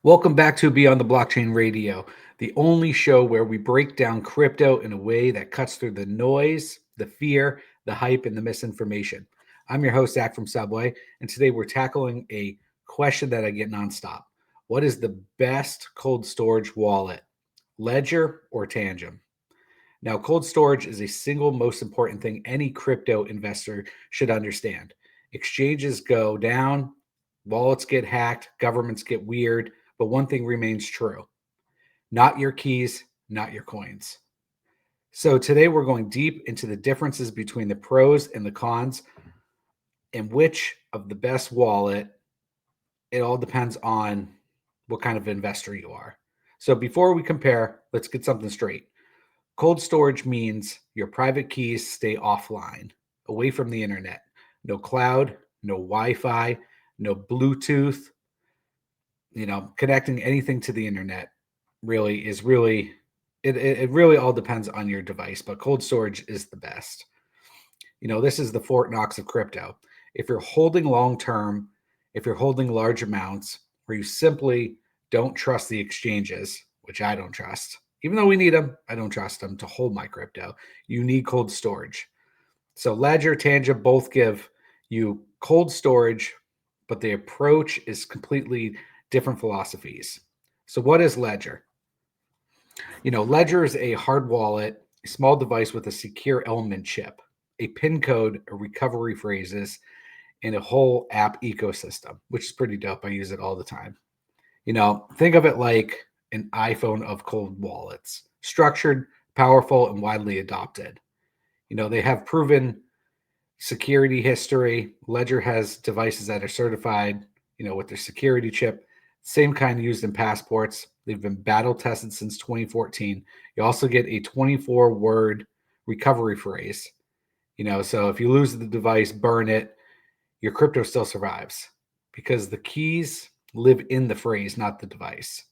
Welcome back to Beyond the Blockchain Radio, the only show where we break down crypto in a way that cuts through the noise, the fear, the hype, and the misinformation. I'm your host, Zach from Subway, and today we're tackling a question that I get nonstop. What is the best cold storage wallet, Ledger or Tangem? Now, cold storage is a single most important thing any crypto investor should understand. Exchanges go down, wallets get hacked, governments get weird, but one thing remains true: not your keys, not your coins. So, today we're going deep into the differences between the pros and the cons and which of the best wallet. It all depends on what kind of investor you are. So, before we compare, let's get something straight. Cold storage means your private keys stay offline, away from the internet. No cloud, no Wi Fi, no Bluetooth. Connecting anything to the internet it really all depends on your device, but cold storage is the best. This is the Fort Knox of crypto. If you're holding long term, if you're holding large amounts, or you simply don't trust the exchanges, which I don't trust, even though we need them, I don't trust them to hold my crypto. You need cold storage. So Ledger, Tangem both give you cold storage, but the approach is completely different philosophies. So what is Ledger? Ledger is a hard wallet, a small device with a secure element chip, a PIN code, a recovery phrases, and a whole app ecosystem, which is pretty dope. I use it all the time. Think of it like an iPhone of cold wallets, structured, powerful, and widely adopted. They have proven security history. Ledger has devices that are certified, with their security chip, same kind used in passports. They've been battle tested since 2014. You also get a 24-word recovery phrase. So if you lose the device, burn it, your crypto still survives because the keys live in the phrase, not the device.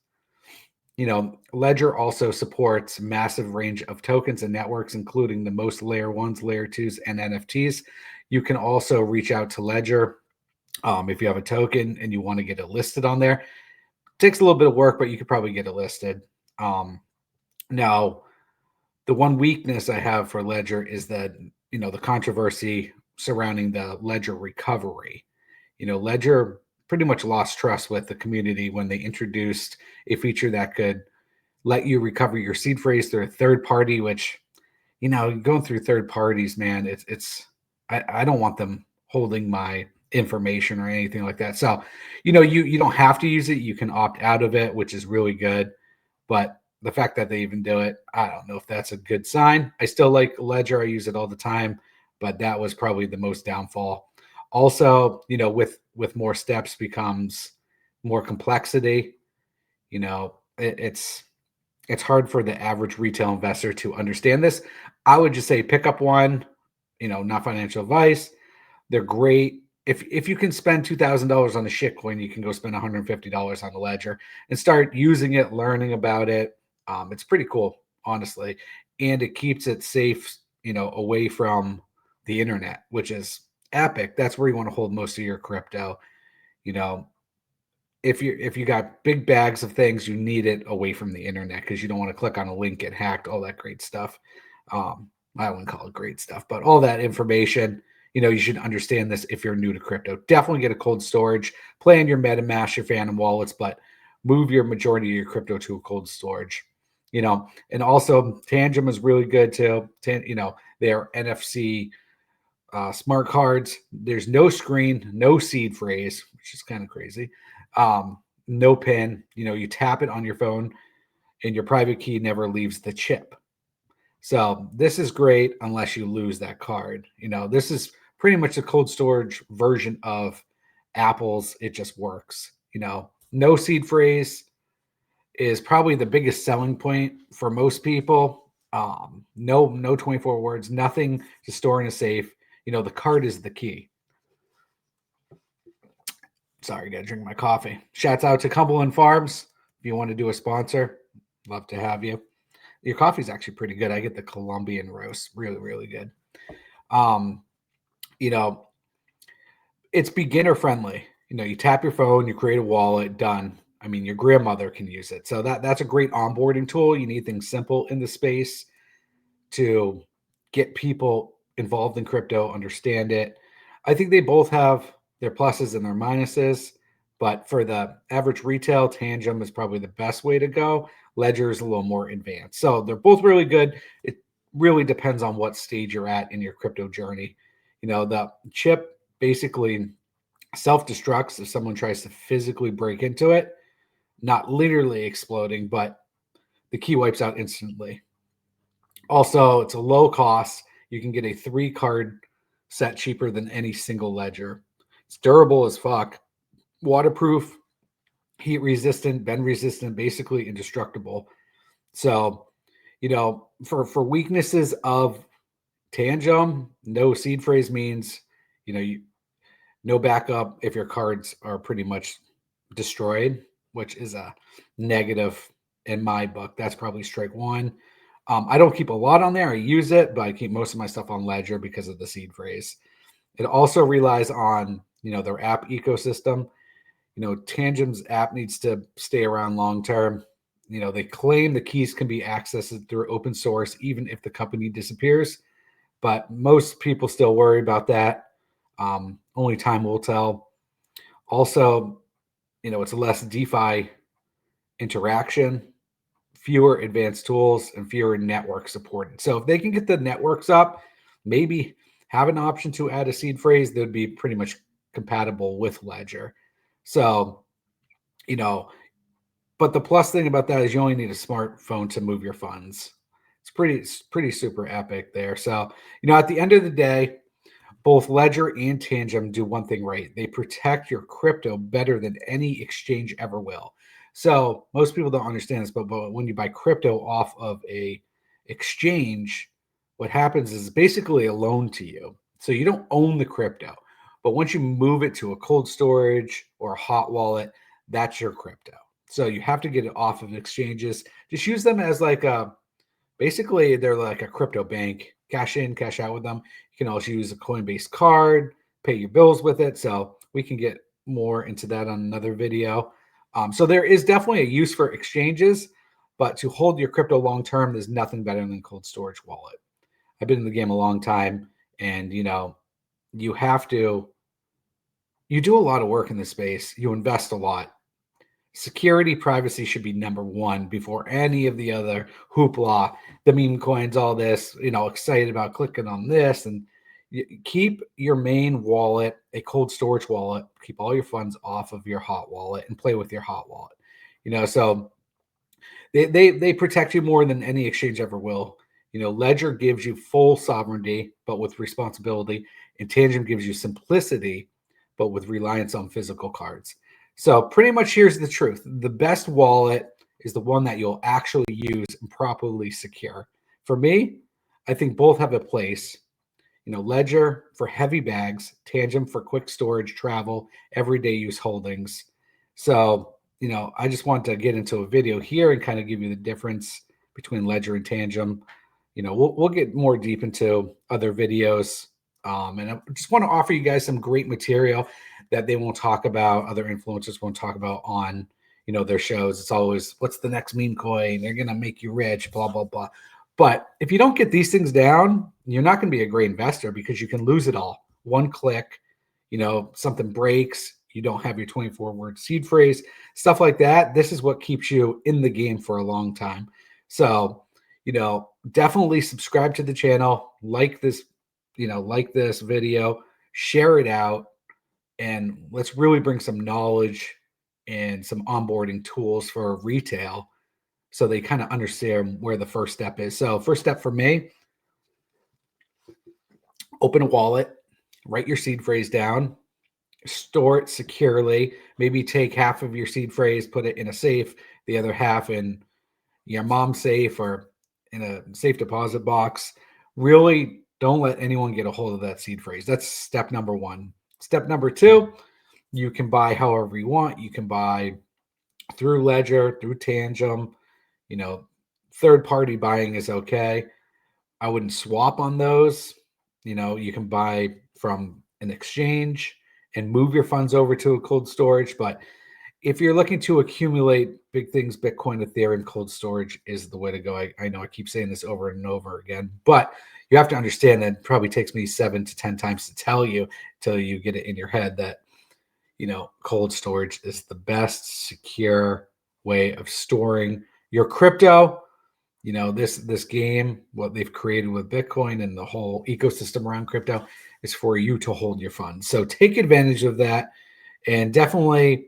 Ledger also supports massive range of tokens and networks, including the most layer ones, layer twos, and NFTs. You can also reach out to Ledger if you have a token and you want to get it listed on there. It takes a little bit of work, but you could probably get it listed. Now, the one weakness I have for Ledger is that, the controversy surrounding the Ledger recovery. Ledger pretty much lost trust with the community when they introduced a feature that could let you recover your seed phrase through a third party, which, going through third parties, man, I don't want them holding my information or anything like that. So, you don't have to use it. You can opt out of it, which is really good. But the fact that they even do it, I don't know if that's a good sign. I still like Ledger. I use it all the time, but that was probably the most downfall. Also, with more steps becomes more complexity. It's hard for the average retail investor to understand this. I would just say pick up one, not financial advice. They're great. If you can spend $2,000 on a shitcoin, you can go spend $150 on the Ledger and start using it, learning about it. It's pretty cool, honestly, and it keeps it safe, away from the internet, which is epic. That's where you want to hold most of your crypto. You know, if you got big bags of things, you need it away from the internet because you don't want to click on a link, get hacked, all that great stuff. I wouldn't call it great stuff, but all that information, you should understand this if you're new to crypto. Definitely get a cold storage, plan your MetaMask, your Phantom wallets, but move your majority of your crypto to a cold storage. And also Tangem is really good too. They are NFC smart cards. There's no screen, no seed phrase, which is kind of crazy. No pin. You tap it on your phone, and your private key never leaves the chip. So this is great unless you lose that card. This is pretty much the cold storage version of Apple's. It just works. No seed phrase is probably the biggest selling point for most people. No 24 words, nothing to store in a safe. The card is the key. Sorry, gotta drink my coffee. Shouts out to Cumberland Farms. If you want to do a sponsor, love to have you. Your coffee is actually pretty good. I get the Colombian roast, really, really good. Um, you know, it's beginner friendly. You tap your phone, you create a wallet, done. I mean, your grandmother can use it. So that's a great onboarding tool. You need things simple in the space to get people involved in crypto, understand it. I think they both have their pluses and their minuses, but for the average retail, Tangem is probably the best way to go. Ledger is a little more advanced. So they're both really good. It really depends on what stage you're at in your crypto journey. The chip basically self-destructs if someone tries to physically break into it, not literally exploding, but the key wipes out instantly. Also, it's a low cost. You can get a 3 card set cheaper than any single ledger. It's durable as fuck, waterproof, heat resistant, bend resistant, basically indestructible. So, for weaknesses of Tangem, no seed phrase means, no backup if your cards are pretty much destroyed, which is a negative in my book. That's probably strike one. I don't keep a lot on there. I use it, but I keep most of my stuff on Ledger because of the seed phrase. It also relies on, their app ecosystem. Tangem's app needs to stay around long term. They claim the keys can be accessed through open source, even if the company disappears. But most people still worry about that. Only time will tell. Also, it's a less DeFi interaction, fewer advanced tools, and fewer networks supported. So if they can get the networks up, maybe have an option to add a seed phrase that would be pretty much compatible with Ledger. So, but the plus thing about that is you only need a smartphone to move your funds. It's pretty super epic there. So, at the end of the day, both Ledger and Tangem do one thing right. They protect your crypto better than any exchange ever will. So most people don't understand this, but when you buy crypto off of a exchange, what happens is basically a loan to you. So you don't own the crypto, but once you move it to a cold storage or a hot wallet, that's your crypto. So you have to get it off of exchanges. Just use them as basically they're like a crypto bank. Cash in, cash out with them. You can also use a Coinbase card, pay your bills with it. So we can get more into that on another video. So there is definitely a use for exchanges, but to hold your crypto long term, there's nothing better than cold storage wallet. I've been in the game a long time, and you have to. You do a lot of work in this space. You invest a lot. Security, privacy should be number one before any of the other hoopla, the meme coins, all this, excited about clicking on this. And keep your main wallet a cold storage wallet. Keep all your funds off of your hot wallet and play with your hot wallet. So they protect you more than any exchange ever will. Ledger gives you full sovereignty, but with responsibility, and Tangem gives you simplicity, but with reliance on physical cards. So pretty much here's the truth. The best wallet is the one that you'll actually use and properly secure. For me, I think both have a place. Ledger for heavy bags, Tangem for quick storage, travel, everyday use holdings. So, I just want to get into a video here and kind of give you the difference between Ledger and Tangem. We'll get more deep into other videos. And I just want to offer you guys some great material that they won't talk about, other influencers won't talk about on, their shows. It's always, what's the next meme coin? They're going to make you rich, blah, blah, blah. But if you don't get these things down, you're not going to be a great investor because you can lose it all. One click, something breaks, you don't have your 24-word seed phrase, stuff like that. This is what keeps you in the game for a long time. So, definitely subscribe to the channel, like this video, share it out, and let's really bring some knowledge and some onboarding tools for retail so they kind of understand where the first step is. So first step for me, open a wallet, write your seed phrase down, store it securely, maybe take half of your seed phrase, put it in a safe, the other half in your mom's safe or in a safe deposit box. Really don't let anyone get a hold of that seed phrase. That's step number one. Step number two, you can buy however you want. You can buy through Ledger, through Tangem. Third-party buying is okay. I wouldn't swap on those. You can buy from an exchange and move your funds over to a cold storage, but if you're looking to accumulate big things, Bitcoin, Ethereum, cold storage is the way to go. I know I keep saying this over and over again, but you have to understand that it probably takes me 7 to 10 times to tell you till you get it in your head that, cold storage is the best secure way of storing your crypto. This game, what they've created with Bitcoin and the whole ecosystem around crypto is for you to hold your funds. So take advantage of that, and definitely,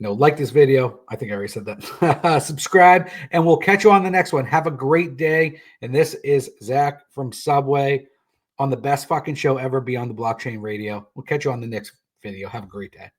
like this video. I think I already said that. Subscribe, and we'll catch you on the next one. Have a great day. And this is Zach from Subway on the best fucking show ever, Beyond the Blockchain Radio. We'll catch you on the next video. Have a great day.